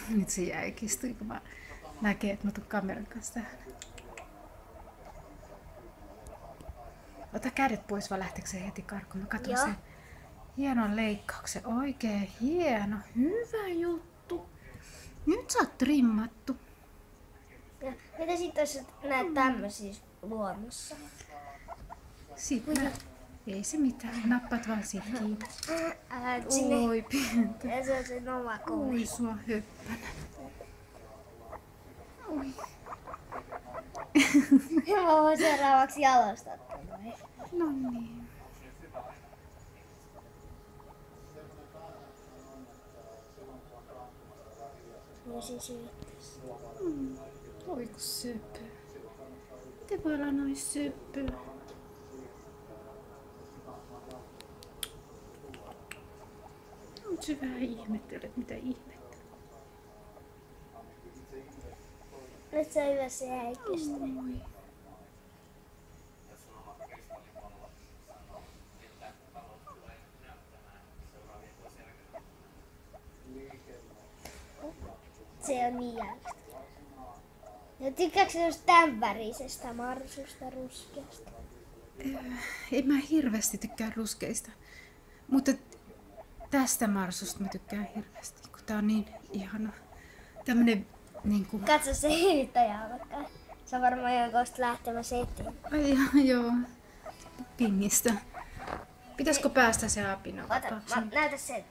Nyt se jäikistyi, kun mä näkee, että mä tuun kameran kanssa tähän. Ota kädet pois, vai lähteekö se heti karkuun? Mä katson sen hienon leikkauksen. Oikein hieno. Hyvä juttu. Nyt sä oot trimmattu. Ja mitä sitten jos näet tämmöisiä luonnossa? Sitten ei se mitään. Nappaat vaan siitä kiinni. Älä sinne. Oi pientä. Ja se on sen oma Oi kouri. sua höppänä. Oi. Mä voin seuraavaksi jalostaa tämän. No niin. Ja siis yrittäisi. Oi kun söpö. Te voi olla noin söpö. Mut se vähän ihmettelet, mitä ihmettä. Nyt se on hyvä se häikästä. Oi. Se on niin jälkeistä. Ja tykkääkö sinä tämän värisestä marsusta ruskeasta? En mä hirveästi tykkää ruskeista. Mutta tästä marsusta mä tykkään hirveästi, kun tää on niin ihana. Tämmönen niinku... Katso se hiittäjä alkaa. Se on varmaan jonkoista lähtemässä eteen. Ai joo. Pingistä. Pitäisikö päästä se apina? Ota, näytä sen.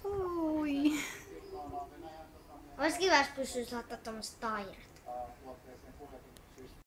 Oi. Olisi kiva, jos pystyisi laittaa tommoset tairet.